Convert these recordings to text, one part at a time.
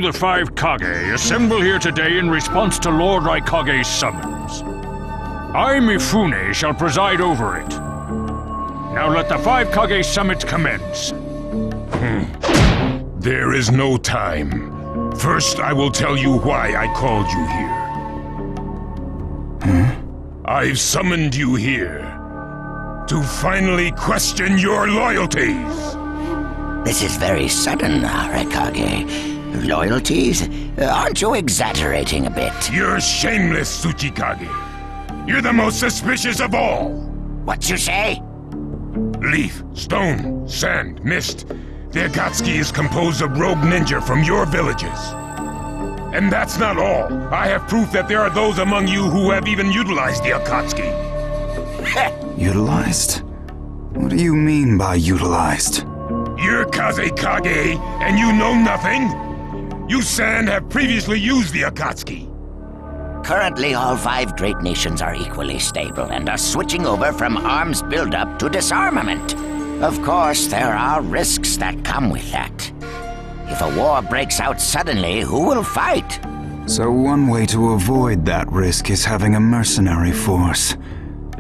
the 5 Kage assemble here today in response to Lord Raikage's summons. I, Mifune, shall preside over it. Now let the 5 Kage summit commence. There is no time. First, I will tell you why I called you here. I've summoned you here to finally question your loyalties. This is very sudden, Raikage. Loyalties? Aren't you exaggerating a bit? You're shameless, Tsuchikage. You're the most suspicious of all. What you say? Leaf, stone, sand, mist. The Akatsuki is composed of rogue ninja from your villages. And that's not all. I have proof that there are those among you who have even utilized the Akatsuki. Utilized? What do you mean by utilized? You're Kaze Kage, and you know nothing? You San have previously used the Akatsuki. Currently, all 5 great nations are equally stable and are switching over from arms buildup to disarmament. Of course, there are risks that come with that. If a war breaks out suddenly, who will fight? So one way to avoid that risk is having a mercenary force,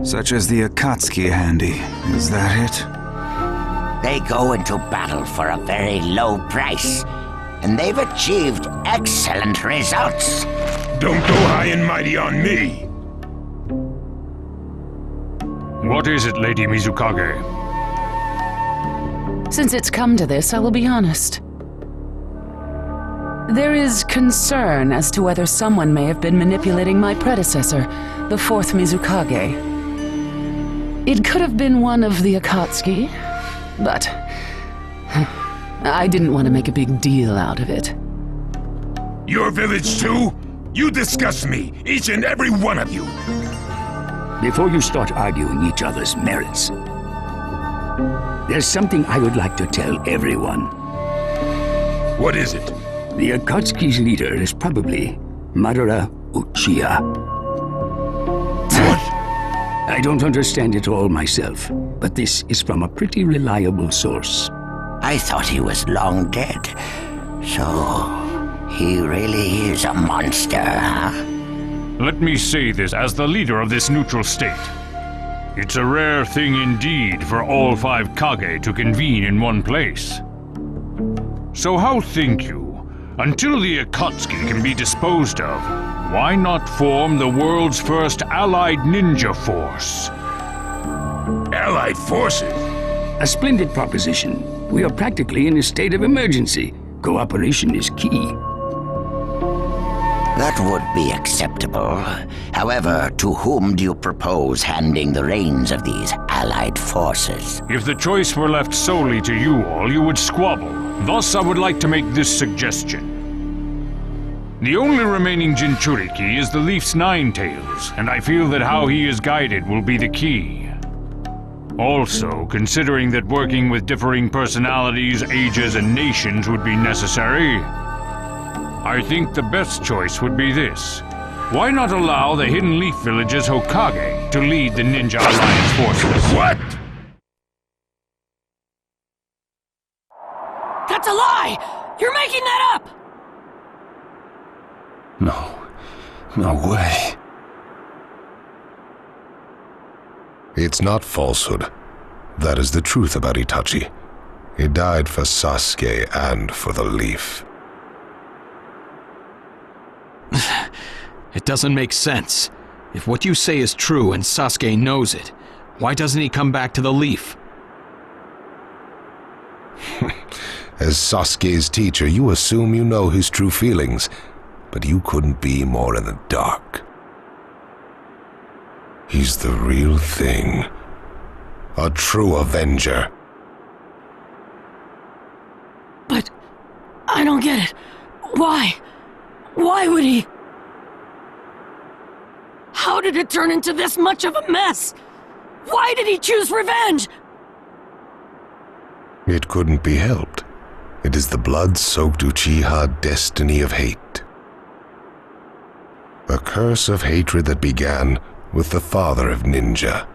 such as the Akatsuki handy. Is that it? They go into battle for a very low price, and they've achieved excellent results. Don't go high and mighty on me! What is it, Lady Mizukage? Since it's come to this, I will be honest. There is concern as to whether someone may have been manipulating my predecessor, the 4th Mizukage. It could have been one of the Akatsuki, but I didn't want to make a big deal out of it. Your village too? You disgust me, each and every one of you! Before you start arguing each other's merits, there's something I would like to tell everyone. What is it? The Akatsuki's leader is probably Madara Uchiha. What? I don't understand it all myself, but this is from a pretty reliable source. I thought he was long dead. So, he really is a monster, huh? Let me say this as the leader of this neutral state. It's a rare thing indeed for all 5 Kage to convene in one place. So how think you? Until the Akatsuki can be disposed of, why not form the world's first allied ninja force? Allied forces? A splendid proposition. We are practically in a state of emergency. Cooperation is key. That would be acceptable. However, to whom do you propose handing the reins of these allied forces? If the choice were left solely to you all, you would squabble. Thus, I would like to make this suggestion. The only remaining Jinchuriki is the Leaf's 9 tails, and I feel that how he is guided will be the key. Also, considering that working with differing personalities, ages, and nations would be necessary, I think the best choice would be this. Why not allow the Hidden Leaf Village's Hokage to lead the Ninja Alliance forces? What? That's a lie! You're making that up! No way. It's not falsehood. That is the truth about Itachi. He died for Sasuke and for the Leaf. It doesn't make sense. If what you say is true and Sasuke knows it, why doesn't he come back to the Leaf? As Sasuke's teacher, you assume you know his true feelings, but you couldn't be more in the dark. He's the real thing. A true Avenger. But I don't get it. Why? Why would he? How did it turn into this much of a mess? Why did he choose revenge? It couldn't be helped. It is the blood-soaked Uchiha destiny of hate. A curse of hatred that began with the father of ninja,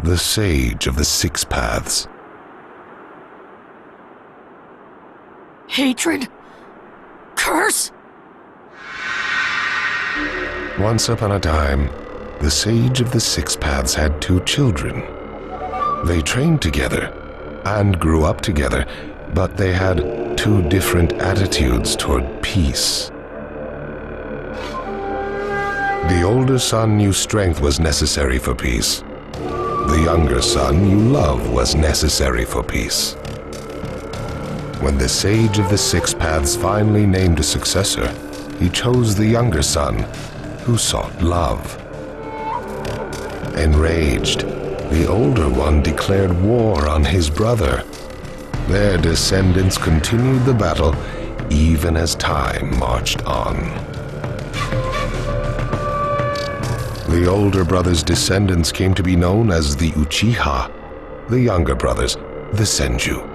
the sage of the 6 paths. Hatred? curse? Once upon a time, the Sage of the Six Paths had two children. They trained together and grew up together, but they had two different attitudes toward peace. The older son knew strength was necessary for peace. The younger son knew love was necessary for peace. When the Sage of the Six Paths finally named a successor, he chose the younger son, who sought love. Enraged, the older one declared war on his brother. Their descendants continued the battle even as time marched on. The older brother's descendants came to be known as the Uchiha, the younger brothers, the Senju.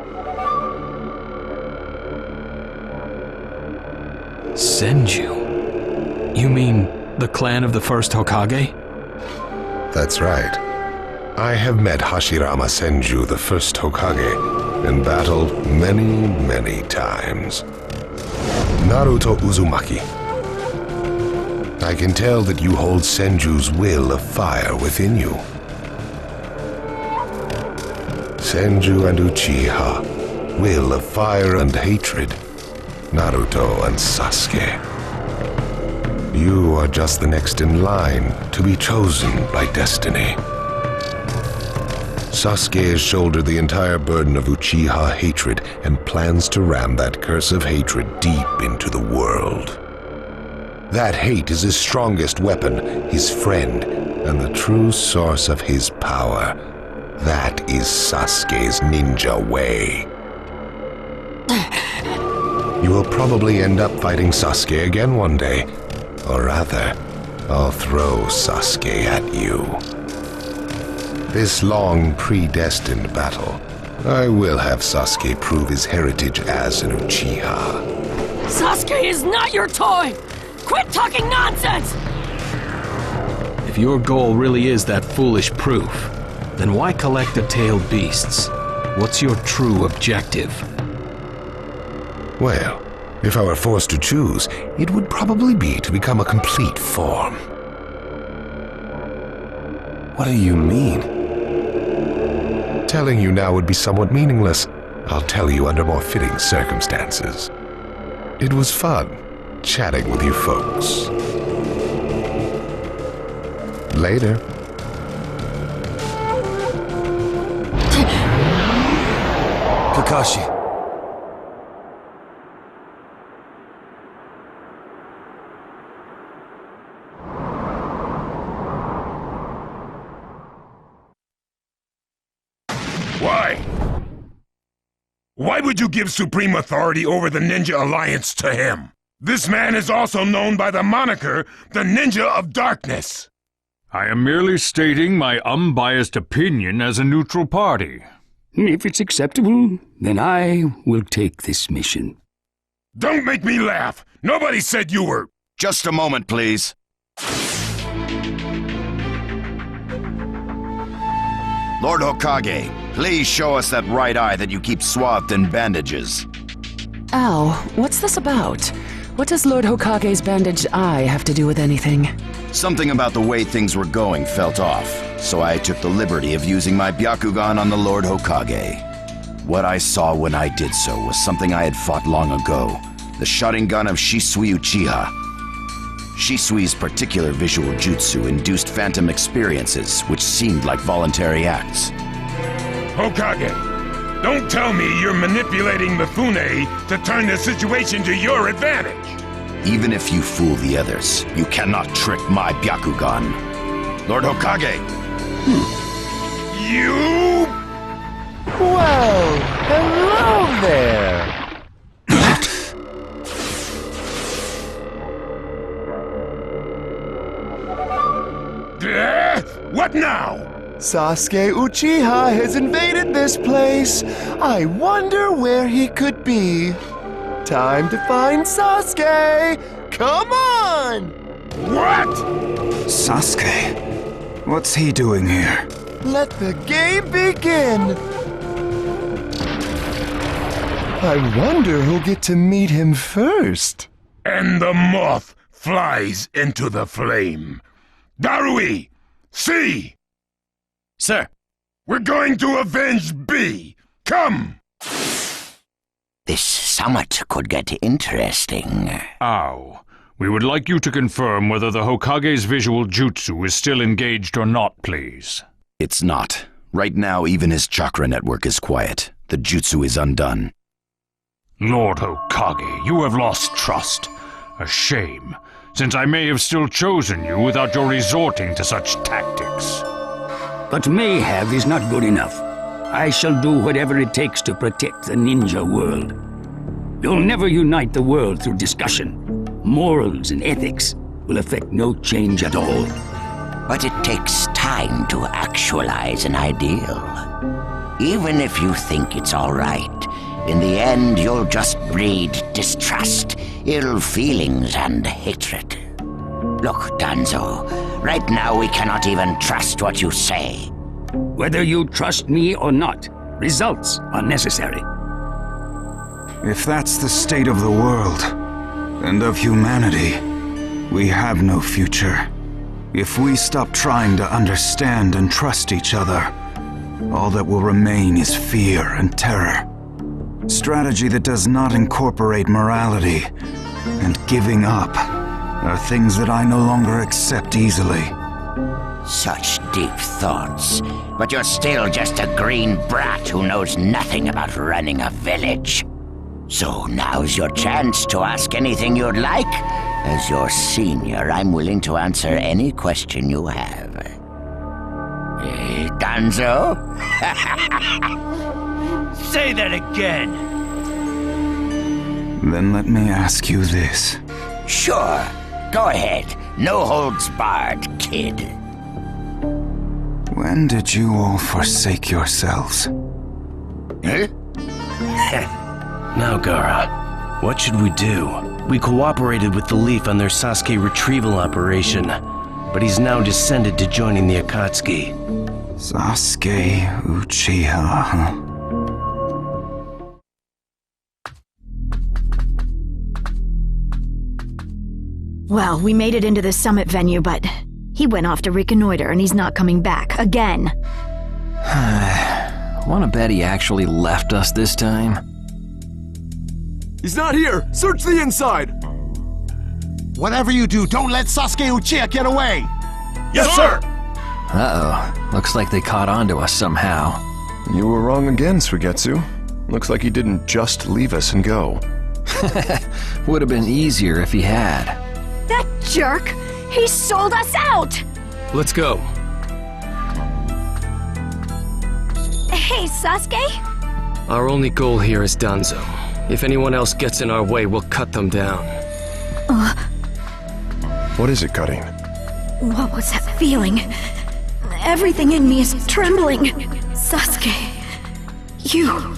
Senju? You mean the clan of the first Hokage? That's right. I have met Hashirama Senju, the first Hokage, and battled many, many times. Naruto Uzumaki. I can tell that you hold Senju's will of fire within you. Senju and Uchiha, will of fire and hatred. Naruto and Sasuke. You are just the next in line to be chosen by destiny. Sasuke has shouldered the entire burden of Uchiha hatred and plans to ram that curse of hatred deep into the world. That hate is his strongest weapon, his friend, and the true source of his power. That is Sasuke's ninja way. You will probably end up fighting Sasuke again one day. Or rather, I'll throw Sasuke at you. This long, predestined battle, I will have Sasuke prove his heritage as an Uchiha. Sasuke is not your toy! Quit talking nonsense! If your goal really is that foolish proof, then why collect the tailed beasts? What's your true objective? Well, if I were forced to choose, it would probably be to become a complete form. What do you mean? Telling you now would be somewhat meaningless. I'll tell you under more fitting circumstances. It was fun chatting with you folks. Later. Kakashi. Why? Why would you give supreme authority over the Ninja Alliance to him? This man is also known by the moniker, the Ninja of Darkness. I am merely stating my unbiased opinion as a neutral party. If it's acceptable, then I will take this mission. Don't make me laugh. Nobody said you were... Just a moment, please. Lord Hokage, please show us that right eye that you keep swathed in bandages. Ow, what's this about? What does Lord Hokage's bandaged eye have to do with anything? Something about the way things were going felt off, so I took the liberty of using my Byakugan on the Lord Hokage. What I saw when I did so was something I had fought long ago, the Sharingan of Shisui Uchiha. Shisui's particular visual jutsu induced phantom experiences which seemed like voluntary acts. Hokage, don't tell me you're manipulating Mifune to turn the situation to your advantage. Even if you fool the others, you cannot trick my Byakugan. Lord Hokage! You... Well, hello there! What now? Sasuke Uchiha has invaded this place. I wonder where he could be. Time to find Sasuke! Come on! What? Sasuke? What's he doing here? Let the game begin! I wonder who'll get to meet him first. and the moth flies into the flame. Darui! See! Sir! We're going to avenge B! Come! This summit could get interesting. Ow. We would like you to confirm whether the Hokage's visual jutsu is still engaged or not, please. It's not. Right now, even his chakra network is quiet. The jutsu is undone. Lord Hokage, you have lost trust. A shame, since I may have still chosen you without your resorting to such tactics. But may have is not good enough. I shall do whatever it takes to protect the ninja world. You'll never unite the world through discussion. Morals and ethics will affect no change at all. But it takes time to actualize an ideal. Even if you think it's all right, in the end you'll just breed distrust, ill feelings, and hatred. Look, Danzo, right now we cannot even trust what you say. Whether you trust me or not, results are necessary. If that's the state of the world, and of humanity, we have no future. If we stop trying to understand and trust each other, all that will remain is fear and terror. Strategy that does not incorporate morality and giving up are things that I no longer accept easily. Such deep thoughts, but you're still just a green brat who knows nothing about running a village. So now's your chance to ask anything you'd like. As your senior, I'm willing to answer any question you have. Danzo? Say that again! Then let me ask you this. Sure. Go ahead. No holds barred, kid. When did you all forsake yourselves? Huh? Now, Gaara, what should we do? We cooperated with the Leaf on their Sasuke retrieval operation, but he's now descended to joining the Akatsuki. Sasuke Uchiha, huh? Well, we made it into the summit venue, but he went off to reconnoiter and he's not coming back again. Wanna bet he actually left us this time? He's not here! Search the inside! Whatever you do, don't let Sasuke Uchiha get away! Yes, sir! Uh-oh. Looks like they caught on to us somehow. You were wrong again, Suigetsu. Looks like he didn't just leave us and go. Would have been easier if he had. That jerk! He sold us out! Let's go. Hey, Sasuke? Our only goal here is Danzo. If anyone else gets in our way, we'll cut them down. What is it, Cutting? What was that feeling? Everything in me is trembling. Sasuke, you...